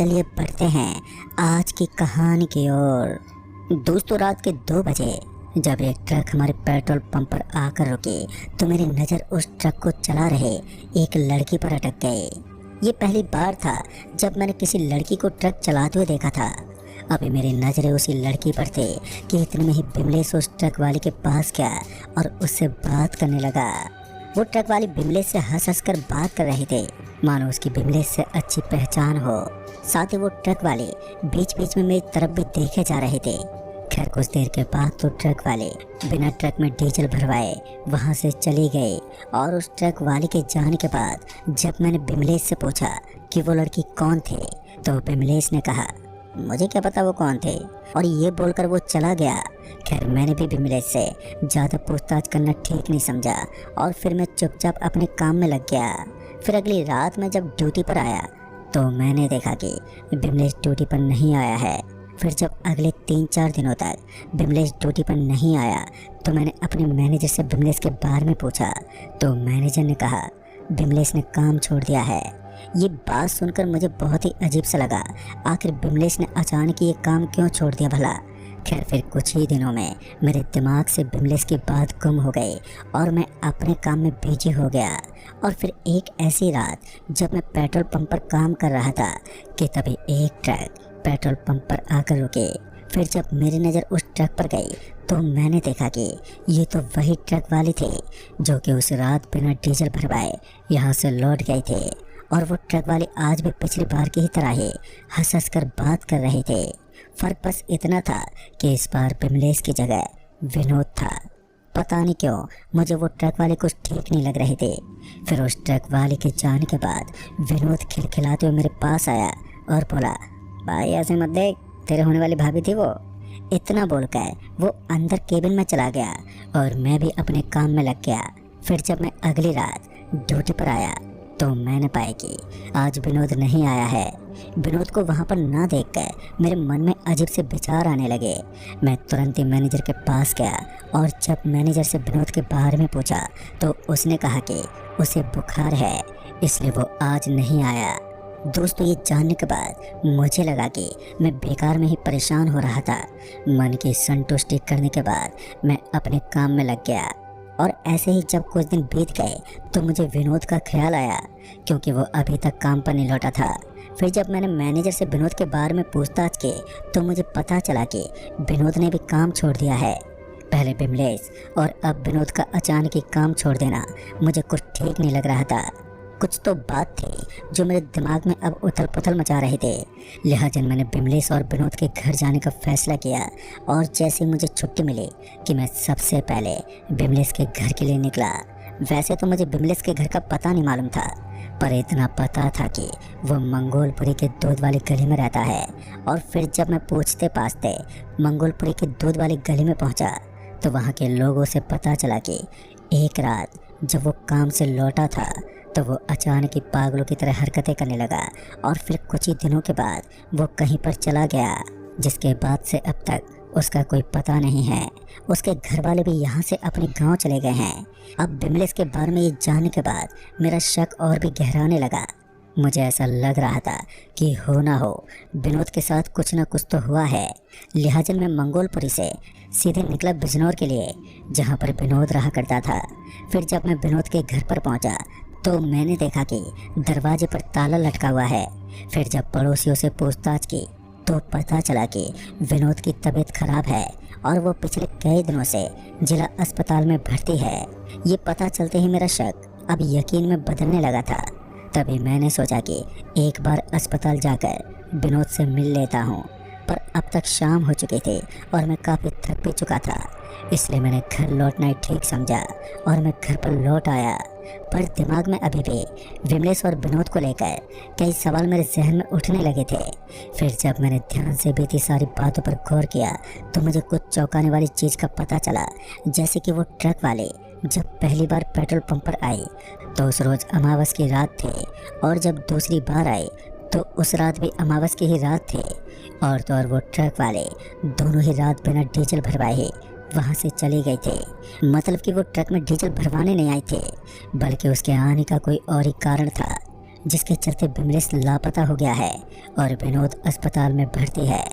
चलिए बढ़ते हैं आज की कहानी की ओर। दोस्तों, रात के 2 बजे जब एक ट्रक हमारे पेट्रोल पंप पर आकर रुकी तो मेरी नज़र उस ट्रक को चला रहे एक लड़की पर अटक गई। ये पहली बार था जब मैंने किसी लड़की को ट्रक चलाते हुए देखा था। अभी मेरी नज़रें उसी लड़की पर थे कि इतने में ही बिमलेश उस ट्रक वाले के पास गया और उससे बात करने लगा। वो ट्रक वाले बिमलेश से हंस हंस कर बात कर रहे थे, मानो उसकी बिमलेश से अच्छी पहचान हो। साथ ही वो ट्रक वाले बीच बीच में मेरी तरफ भी देखे जा रहे थे। खैर, कुछ देर के बाद तो ट्रक वाले बिना ट्रक में डीजल भरवाए वहां से चले गए। और उस ट्रक वाले के जाने के बाद जब मैंने बिमलेश से पूछा कि वो लड़की कौन थे, तो बिमलेश ने कहा, मुझे क्या पता वो कौन थे, और ये बोलकर वो चला गया। खैर, मैंने भी बिमलेश से ज़्यादा पूछताछ करना ठीक नहीं समझा और फिर मैं चुपचाप अपने काम में लग गया। फिर अगली रात में जब ड्यूटी पर आया तो मैंने देखा कि बिमलेश ड्यूटी पर नहीं आया है। फिर जब अगले 3-4 दिनों तक बिमलेश ड्यूटी पर नहीं आया तो मैंने अपने मैनेजर से बिमलेश के बारे में पूछा तो मैनेजर ने कहा बिमलेश ने काम छोड़ दिया है। ये बात सुनकर मुझे बहुत ही अजीब सा लगा। आखिर बिमलेश ने अचानक ये काम क्यों छोड़ दिया भला। खैर, फिर कुछ ही दिनों में मेरे दिमाग से बिमलेश की बात गुम हो गई और मैं अपने काम में बिजी हो गया। और फिर एक ऐसी रात जब मैं पेट्रोल पंप पर काम कर रहा था कि तभी एक ट्रक पेट्रोल पंप पर आकर रुके। फिर जब मेरी नज़र उस ट्रक पर गई तो मैंने देखा कि ये तो वही ट्रक वाले थे जो कि उस रात बिना डीजल भरवाए यहाँ से लौट गए थे। और वो ट्रक वाले आज भी पिछली बार की ही तरह ही हंस हंस कर बात कर रहे थे। फ़र्क बस इतना था कि इस बार बिमलेश की जगह विनोद था। पता नहीं क्यों मुझे वो ट्रक वाले कुछ ठीक नहीं लग रहे थे। फिर उस ट्रक वाले के जाने के बाद विनोद खिलखिलाते हुए मेरे पास आया और बोला, भाई ऐसे मत देख, तेरे होने वाली भाभी थी वो। इतना बोलकर वो अंदर केबिन में चला गया और मैं भी अपने काम में लग गया। फिर जब मैं अगली रात ड्यूटी पर आया तो मैंने पाया कि आज विनोद नहीं आया है। विनोद को वहाँ पर ना देखकर मेरे मन में अजीब से विचार आने लगे। मैं तुरंत ही मैनेजर के पास गया और जब मैनेजर से विनोद के बारे में पूछा तो उसने कहा कि उसे बुखार है, इसलिए वो आज नहीं आया। दोस्तों, ये जानने के बाद मुझे लगा कि मैं बेकार में ही परेशान हो रहा था। मन की संतुष्टि करने के बाद मैं अपने काम में लग गया। और ऐसे ही जब कुछ दिन बीत गए तो मुझे विनोद का ख्याल आया, क्योंकि वो अभी तक काम पर नहीं लौटा था। फिर जब मैंने मैनेजर से विनोद के बारे में पूछताछ की तो मुझे पता चला कि विनोद ने भी काम छोड़ दिया है। पहले बिमलेश और अब विनोद का अचानक ही काम छोड़ देना मुझे कुछ ठीक नहीं लग रहा था। कुछ तो बात थी जो मेरे दिमाग में अब उथल पुथल मचा रहे थे। लिहाजा मैंने बिमलेश और विनोद के घर जाने का फैसला किया और जैसे मुझे छुट्टी मिली कि मैं सबसे पहले बिमलेश के घर के लिए निकला। वैसे तो मुझे बिमलेश के घर का पता नहीं मालूम था, पर इतना पता था कि वो मंगोलपुरी के दूध वाली गली में रहता है। और फिर जब मैं पूछते पाछते मंगोलपुरी के दूध वाली गली में पहुंचा तो वहाँ के लोगों से पता चला कि एक रात जब वो काम से लौटा था तो वो अचानक ही पागलों की तरह हरकतें करने लगा और फिर कुछ ही दिनों के बाद वो कहीं पर चला गया, जिसके बाद से अब तक उसका कोई पता नहीं है। उसके घर वाले भी यहाँ से अपने गांव चले गए हैं। अब बिमलेश के बारे में ये जानने के बाद मेरा शक और भी गहराने लगा। मुझे ऐसा लग रहा था कि हो ना हो विनोद के साथ कुछ ना कुछ तो हुआ है। लिहाजा मैं मंगोलपुरी से सीधे निकला बिजनौर के लिए, जहाँ पर विनोद रहा करता था। फिर जब मैं विनोद के घर पर पहुँचा तो मैंने देखा कि दरवाजे पर ताला लटका हुआ है। फिर जब पड़ोसियों से पूछताछ की तो पता चला कि विनोद की तबीयत खराब है और वो पिछले कई दिनों से जिला अस्पताल में भर्ती है। ये पता चलते ही मेरा शक अब यकीन में बदलने लगा था। तभी मैंने सोचा कि एक बार अस्पताल जाकर विनोद से मिल लेता हूँ, पर अब तक शाम हो चुके थे और मैं काफ़ी थक भी चुका था, इसलिए मैंने घर लौटना ही ठीक समझा और मैं घर पर लौट आया। पर दिमाग में अभी भी विमलेश और विनोद को लेकर कई सवाल मेरे जहन में उठने लगे थे। फिर जब मैंने ध्यान से बीती सारी बातों पर गौर किया तो मुझे कुछ चौंकाने वाली चीज़ का पता चला, जैसे कि वो ट्रक वाले जब पहली बार पेट्रोल पंप पर आए तो उस रोज़ अमावस की रात थे, और जब दूसरी बार आए तो उस रात भी अमावस की ही रात थे। और तो और वो ट्रक वाले दोनों ही रात बिना डीजल भरवाए वहाँ से चले गए थे। मतलब कि वो ट्रक में डीजल भरवाने नहीं आए थे, बल्कि उसके आने का कोई और ही कारण था। जिसके चलते बिमलेश लापता हो गया है और विनोद अस्पताल में भर्ती है।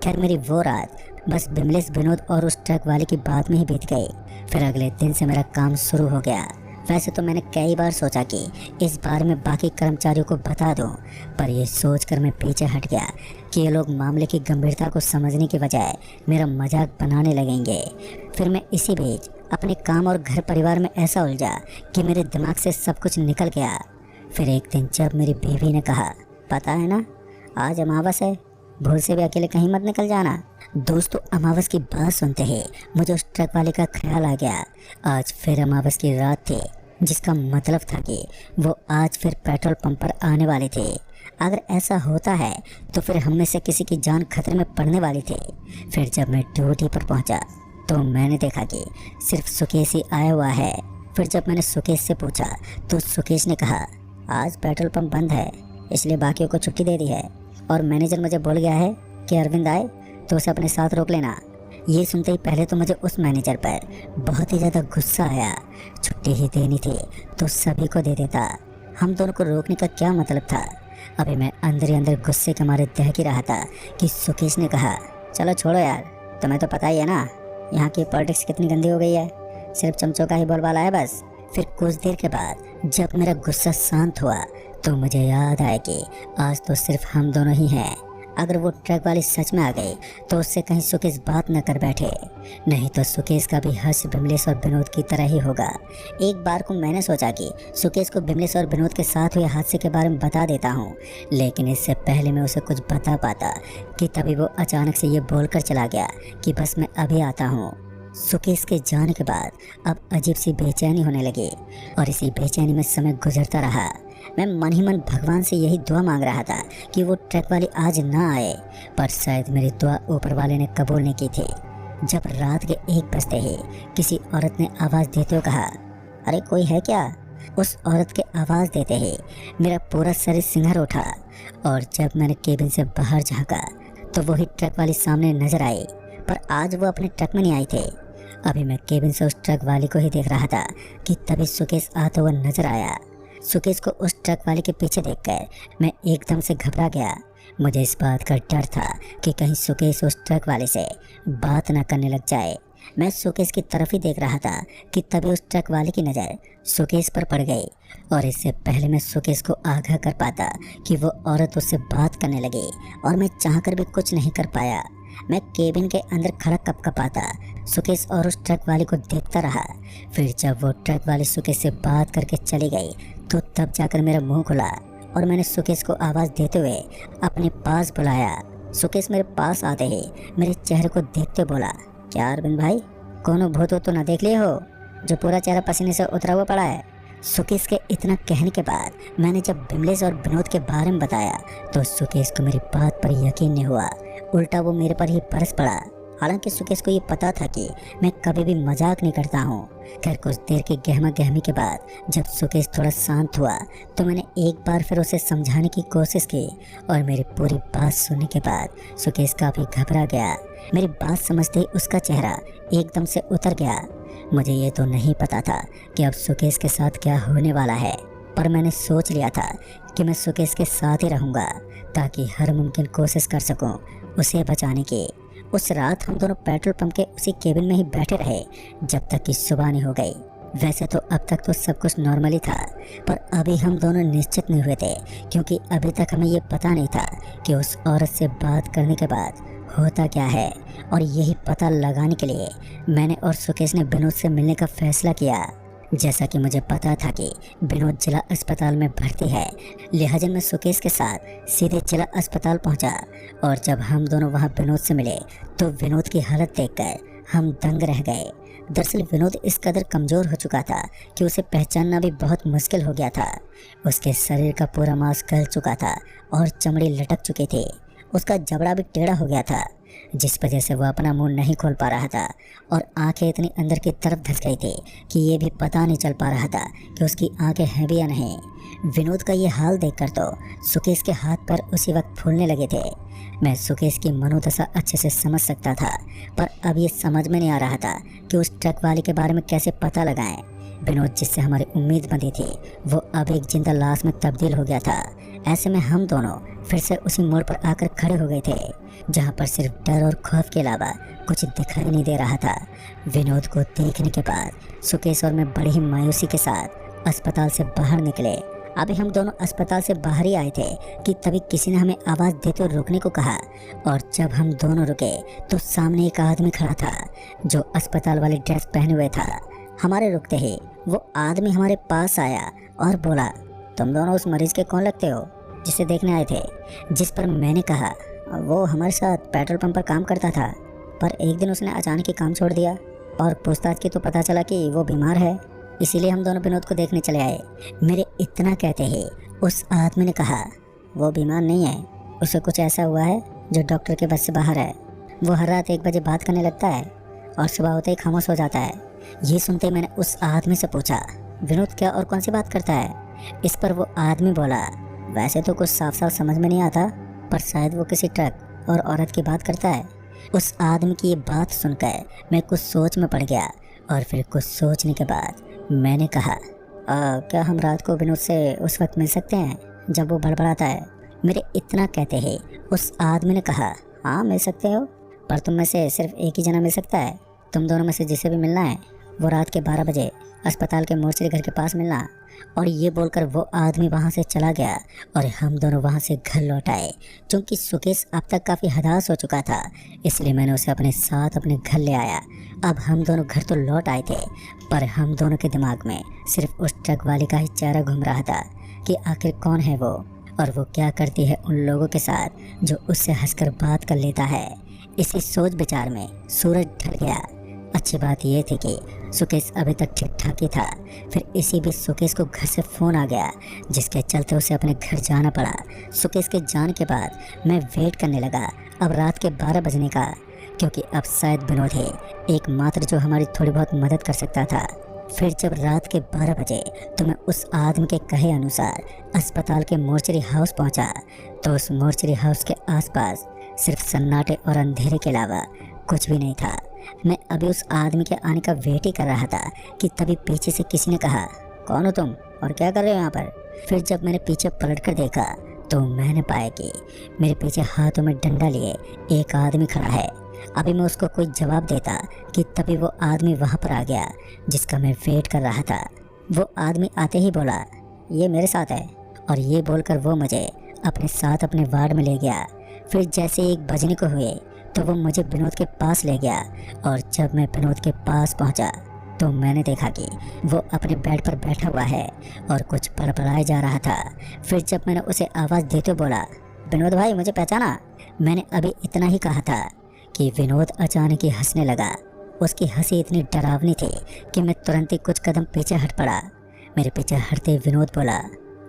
खैर मेरी वो रात बस बिमलेश, विनोद और उस ट्रक वाले की बात में ही बीत गई। फिर अगले दिन से मेरा काम शुरू हो गया। वैसे तो मैंने कई बार सोचा कि इस बारे में बाकी कर्मचारियों को बता दूं, पर यह सोचकर मैं पीछे हट गया कि ये लोग मामले की गंभीरता को समझने के बजाय मेरा मजाक बनाने लगेंगे। फिर मैं इसी बीच अपने काम और घर परिवार में ऐसा उलझा कि मेरे दिमाग से सब कुछ निकल गया। फिर एक दिन जब मेरी बीवी ने कहा, पता है ना, आज अमावस है, भूल से भी अकेले कहीं मत निकल जाना। दोस्तों, अमावस की बात सुनते ही मुझे उस ट्रक वाले का ख्याल आ गया। आज फिर अमावस की रात थी, जिसका मतलब था कि वो आज फिर पेट्रोल पंप पर आने वाले थे। अगर ऐसा होता है तो फिर हम में से किसी की जान खतरे में पड़ने वाली थी। फिर जब मैं ड्यूटी पर पहुंचा तो मैंने देखा कि सिर्फ सुकेश ही आया हुआ है। फिर जब मैंने सुकेश से पूछा तो सुकेश ने कहा, आज पेट्रोल पंप बंद है, इसलिए बाकियों को छुट्टी दे दी है और मैनेजर मुझे बोल गया है कि अरविंद आए तो उसे अपने साथ रोक लेना। ये सुनते ही पहले तो मुझे उस मैनेजर पर बहुत ही ज़्यादा गुस्सा आया। छुट्टी ही देनी थी तो सभी को दे देता, हम दोनों को रोकने का क्या मतलब था। अभी मैं अंदर ही अंदर गुस्से के मारे दहक ही रहा था कि सुकेश ने कहा, चलो छोड़ो यार, तुम्हें तो पता ही है ना यहाँ की पॉलिटिक्स कितनी गंदी हो गई है, सिर्फ चमचों का ही बोलबाला है बस। फिर कुछ देर के बाद जब मेरा गुस्सा शांत हुआ तो मुझे याद आया कि आज तो सिर्फ हम दोनों ही हैं। अगर वो ट्रक वाली सच में आ गई तो उससे कहीं सुकेश बात न कर बैठे, नहीं तो सुकेश का भी हर्ष बिमलेश और विनोद की तरह ही होगा। एक बार को मैंने सोचा कि सुकेश को बिमलेश और विनोद के साथ हुए हादसे के बारे में बता देता हूँ, लेकिन इससे पहले मैं उसे कुछ बता पाता कि तभी वो अचानक से ये बोलकर चला गया कि बस मैं अभी आता हूँ। सुकेश के जाने के बाद अब अजीब सी बेचैनी होने लगी और इसी बेचैनी में समय गुजरता रहा। मैं मन ही मन भगवान से यही दुआ मांग रहा था कि वो ट्रक वाली आज ना आए, पर शायद मेरी दुआ ऊपर वाले ने कबूल नहीं की थी। जब रात के 1 बजते ही किसी औरत ने आवाज़ देते हुए कहा, अरे कोई है क्या? उस औरत के आवाज़ देते ही मेरा पूरा शरीर सिंहर उठा और जब मैंने केबिन से बाहर झांका तो वही ट्रक वाली सामने नजर आई, पर आज वो अपने ट्रक में नहीं आई थे। अभी मैं केबिन से उस ट्रक वाली को ही देख रहा था कि तभी सुकेश आता हुआ नजर आया। सुकेश को उस ट्रक वाले के पीछे देखकर मैं एकदम से घबरा गया। मुझे इस बात का डर था कि कहीं सुकेश उस ट्रक वाले से बात न करने लग जाए। मैं सुकेश की तरफ ही देख रहा था कि तभी उस ट्रक वाले की नज़र सुकेश पर पड़ गई और इससे पहले मैं सुकेश को आगाह कर पाता कि वो औरत उससे बात करने लगी और मैं चाहकर भी कुछ नहीं कर पाया। मैं केबिन के अंदर खड़ा कपकपाता सुकेश और उस ट्रक वाले को देखता रहा। फिर जब वो ट्रक वाली सुकेश से बात करके चली गई तो तब जाकर मेरा मुंह खुला और मैंने सुकेश को आवाज़ देते हुए अपने पास बुलाया। सुकेश मेरे पास आते ही मेरे चेहरे को देखते बोला, क्या अरविंद भाई, कोनो भूत तो ना देख लिए हो जो पूरा चेहरा पसीने से उतरा हुआ पड़ा है? सुकेश के इतना कहने के बाद मैंने जब बिमलेश और विनोद के बारे में बताया तो सुकेश को मेरी बात पर यकीन नहीं हुआ, उल्टा वो मेरे पर ही बरस पड़ा। हालांकि सुकेश को ये पता था कि मैं कभी भी मजाक नहीं करता हूँ। खैर कुछ देर की गहमा गहमी के बाद जब सुकेश थोड़ा शांत हुआ तो मैंने एक बार फिर उसे समझाने की कोशिश की और मेरी पूरी बात सुनने के बाद सुकेश काफ़ी घबरा गया। मेरी बात समझते ही उसका चेहरा एकदम से उतर गया। मुझे ये तो नहीं पता था कि अब सुकेश के साथ क्या होने वाला है, पर मैंने सोच लिया था कि मैं सुकेश के साथ ही रहूँगा ताकि हर मुमकिन कोशिश कर सकूँ उसे बचाने की। उस रात हम दोनों पेट्रोल पंप के उसी केबिन में ही बैठे रहे जब तक कि सुबह नहीं हो गई। वैसे तो अब तक तो सब कुछ नॉर्मली था, पर अभी हम दोनों निश्चित नहीं हुए थे क्योंकि अभी तक हमें ये पता नहीं था कि उस औरत से बात करने के बाद होता क्या है। और यही पता लगाने के लिए मैंने और सुकेश ने विनोद से मिलने का फैसला किया। जैसा कि मुझे पता था कि विनोद जिला अस्पताल में भर्ती है, लिहाजा मैं सुकेश के साथ सीधे जिला अस्पताल पहुंचा। और जब हम दोनों वहां विनोद से मिले तो विनोद की हालत देखकर हम दंग रह गए। दरअसल विनोद इस कदर कमज़ोर हो चुका था कि उसे पहचानना भी बहुत मुश्किल हो गया था। उसके शरीर का पूरा मांस गल चुका था और चमड़ी लटक चुकी थी। उसका जबड़ा भी टेढ़ा हो गया था, जिस वजह से वह अपना मुंह नहीं खोल पा रहा था और आंखें इतनी अंदर की तरफ धंस गई थी कि ये भी पता नहीं चल पा रहा था कि उसकी आंखें हैं भी या नहीं। विनोद का ये हाल देखकर तो सुकेश के हाथ पैर उसी वक्त फूलने लगे थे। मैं सुकेश की मनोदशा अच्छे से समझ सकता था, पर अब ये समझ में नहीं आ रहा था कि उस ट्रक वाले के बारे में कैसे पता लगाएं। विनोद जिससे हमारी उम्मीद बंधी थी वो अब एक जिंदा लाश में तब्दील हो गया था। ऐसे में हम दोनों फिर से उसी मोड़ पर आकर खड़े हो गए थे जहाँ पर सिर्फ डर और खौफ के अलावा कुछ दिखाई नहीं दे रहा था। विनोद को देखने के बाद सुकेश और मैं बड़ी ही मायूसी के साथ अस्पताल से बाहर निकले। अभी हम दोनों अस्पताल से बाहर ही आए थे कि तभी किसी ने हमें आवाज़ देते हुए रुकने को कहा और जब हम दोनों रुके तो सामने एक आदमी खड़ा था जो अस्पताल वाली ड्रेस पहने हुए था। हमारे रुकते ही वो आदमी हमारे पास आया और बोला, तुम दोनों उस मरीज के कौन लगते हो जिसे देखने आए थे? जिस पर मैंने कहा, वो हमारे साथ पेट्रोल पंप पर काम करता था पर एक दिन उसने अचानक ही काम छोड़ दिया और पूछताछ की तो पता चला कि वो बीमार है, इसीलिए हम दोनों विनोद को देखने चले आए। मेरे इतना कहते ही उस आदमी ने कहा, वो बीमार नहीं है, उसे कुछ ऐसा हुआ है जो डॉक्टर के बस से बाहर है। वो हर रात 1 बजे बात करने लगता है और सुबह होते ही खामोश हो जाता है। ये सुनते मैंने उस आदमी से पूछा, विनोद क्या और कौन सी बात करता है? इस पर वो आदमी बोला, वैसे तो कुछ साफ साफ समझ में नहीं आता पर शायद वो किसी ट्रक और औरत की बात करता है। उस आदमी की ये बात सुनकर मैं कुछ सोच में पड़ गया और फिर कुछ सोचने के बाद मैंने कहा, क्या हम रात को विनोद से उस वक्त मिल सकते हैं जब वो बड़बड़ाता है? मेरे इतना कहते ही उस आदमी ने कहा, हाँ मिल सकते हो, पर तुम में से सिर्फ एक ही जना मिल सकता है। तुम दोनों में से जिसे भी मिलना है वो रात के 12 बजे अस्पताल के मोर्चरी घर के पास मिलना। और ये बोलकर वो आदमी वहाँ से चला गया और हम दोनों वहाँ से घर लौट आए। क्योंकि सुकेश अब तक काफ़ी हताश हो चुका था इसलिए मैंने उसे अपने साथ अपने घर ले आया। अब हम दोनों घर तो लौट आए थे पर हम दोनों के दिमाग में सिर्फ उस ट्रक वाले का ही चेहरा घूम रहा था कि आखिर कौन है वो और वो क्या करती है उन लोगों के साथ जो उससे हंसकर बात कर लेता है। इसी सोच विचार में सूरज ढल गया। अच्छी बात यह थी कि सुकेश अभी तक ठीक ठाक ही था। फिर इसी बीच सुकेश को घर से फ़ोन आ गया जिसके चलते उसे अपने घर जाना पड़ा। सुकेश के जाने के बाद मैं वेट करने लगा अब रात के 12 बजने का, क्योंकि अब शायद विनोद ही एकमात्र जो हमारी थोड़ी बहुत मदद कर सकता था। फिर जब रात के 12 बजे तो मैं उस आदमी के कहे अनुसार अस्पताल के मोर्चरी हाउस पहुंचा तो उस मोर्चरी हाउस के आसपास सिर्फ सन्नाटे और अंधेरे के अलावा कुछ भी नहीं था। मैं अभी उस आदमी के आने का वेट ही कर रहा था कि तभी पीछे से किसी ने कहा, कौन हो तुम और क्या कर रहे हो यहाँ पर? फिर जब मैंने पीछे पलटकर देखा तो मैंने पाया कि मेरे पीछे हाथों में डंडा लिए एक आदमी खड़ा है। अभी मैं उसको कोई जवाब देता कि तभी वो आदमी वहाँ पर आ गया जिसका मैं वेट कर रहा था। वो आदमी आते ही बोला, ये मेरे साथ है, और ये बोलकर वो मुझे अपने साथ अपने वार्ड में ले गया। फिर जैसे 1 बजने को हुए तो वो मुझे विनोद के पास ले गया और जब मैं विनोद के पास पहुंचा तो मैंने देखा कि वो अपने बेड पर बैठा हुआ है और कुछ बड़बड़ाए जा रहा था। फिर जब मैंने उसे आवाज़ देते बोला, विनोद भाई मुझे पहचाना? मैंने अभी इतना ही कहा था कि विनोद अचानक ही हंसने लगा। उसकी हंसी इतनी डरावनी थी कि मैं तुरंत ही कुछ कदम पीछे हट पड़ा। मेरे पीछे हटते विनोद बोला,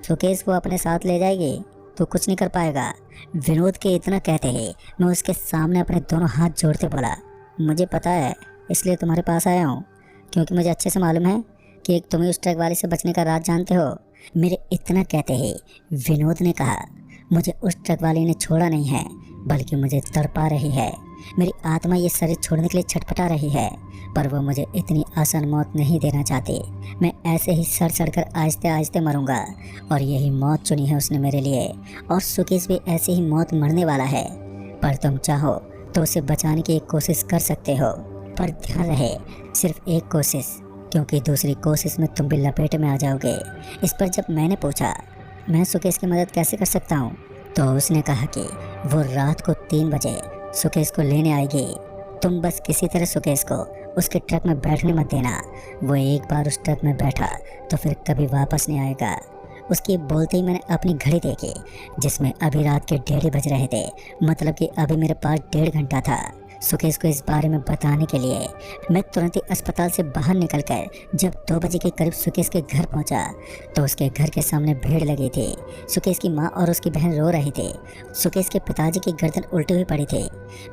सुकेश वो अपने साथ ले जाएगी तो कुछ नहीं कर पाएगा। विनोद के इतना कहते ही मैं उसके सामने अपने दोनों हाथ जोड़ते बोला, मुझे पता है इसलिए तुम्हारे पास आया हूँ, क्योंकि मुझे अच्छे से मालूम है कि एक तुम ही उस ट्रक वाले से बचने का राज जानते हो। मेरे इतना कहते ही विनोद ने कहा, मुझे उस ट्रक वाले ने छोड़ा नहीं है बल्कि मुझे तड़पा रही है। मेरी आत्मा ये शरीर छोड़ने के लिए छटपटा रही है पर वो मुझे इतनी आसान मौत नहीं देना चाहती। मैं ऐसे ही सड़ सड़कर आहिस्ते आहिस्ते मरूंगा और यही मौत चुनी है उसने मेरे लिए। और सुकेश भी ऐसे ही मौत मरने वाला है, पर तुम चाहो तो उसे बचाने की एक कोशिश कर सकते हो, पर ध्यान रहे सिर्फ एक कोशिश, क्योंकि दूसरी कोशिश में तुम भी लपेटे में आ जाओगे। इस पर जब मैंने पूछा मैं सुकेश की मदद कैसे कर सकता हूँ तो उसने कहा कि वो रात को 3 बजे सुकेश को लेने आएगी। तुम बस किसी तरह सुकेश को उसके ट्रक में बैठने मत देना। वो एक बार उस ट्रक में बैठा तो फिर कभी वापस नहीं आएगा। उसकी बोलते ही मैंने अपनी घड़ी देखी जिसमें अभी रात के 1:30 बज रहे थे, मतलब कि अभी मेरे पास 1.5 घंटा था सुकेश को इस बारे में बताने के लिए। मैं तुरंत ही अस्पताल से बाहर निकलकर जब 2 बजे के करीब सुकेश के घर पहुंचा तो उसके घर के सामने भीड़ लगी थी। सुकेश की माँ और उसकी बहन रो रही थी। सुकेश के पिताजी की गर्दन उल्टी हुई पड़ी थी,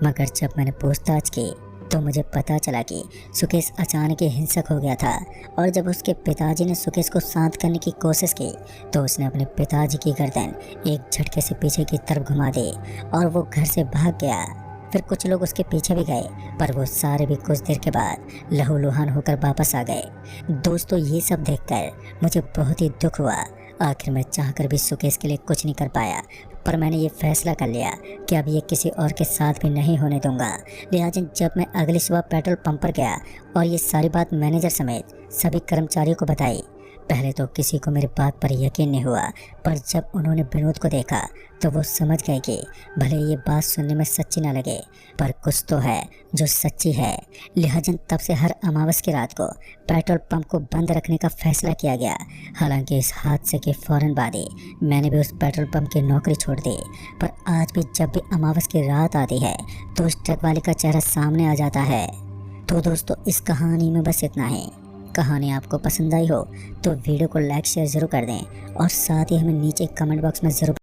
मगर जब मैंने पूछताछ की तो मुझे पता चला कि सुकेश अचानक ही हिंसक हो गया था। और जब उसके पिताजी ने सुकेश को शांत करने की कोशिश की तो उसने अपने पिताजी की गर्दन एक झटके से पीछे की तरफ घुमा दी और वो घर से भाग गया। फिर कुछ लोग उसके पीछे भी गए, पर वो सारे भी कुछ देर के बाद लहूलुहान होकर वापस आ गए। दोस्तों ये सब देखकर मुझे बहुत ही दुख हुआ। आखिर मैं चाहकर भी सुकेश के लिए कुछ नहीं कर पाया, पर मैंने ये फैसला कर लिया कि अब ये किसी और के साथ भी नहीं होने दूंगा। लिहाजा जब मैं अगली सुबह पेट्रोल पंप पर गया और ये सारी बात मैनेजर समेत सभी कर्मचारियों को बताई, पहले तो किसी को मेरी बात पर यकीन नहीं हुआ, पर जब उन्होंने विनोद को देखा तो वो समझ गए कि भले ये बात सुनने में सच्ची ना लगे, पर कुछ तो है जो सच्ची है। लिहाजा तब से हर अमावस की रात को पेट्रोल पंप को बंद रखने का फैसला किया गया। हालांकि इस हादसे के फौरन बाद ही मैंने भी उस पेट्रोल पंप की नौकरी छोड़ दी, पर आज भी जब भी अमावस की रात आती है तो उस ट्रक वाले का चेहरा सामने आ जाता है। तो दोस्तों इस कहानी में बस इतना ही। कहानी आपको पसंद आई हो तो वीडियो को लाइक शेयर ज़रूर कर दें और साथ ही हमें नीचे कमेंट बॉक्स में ज़रूर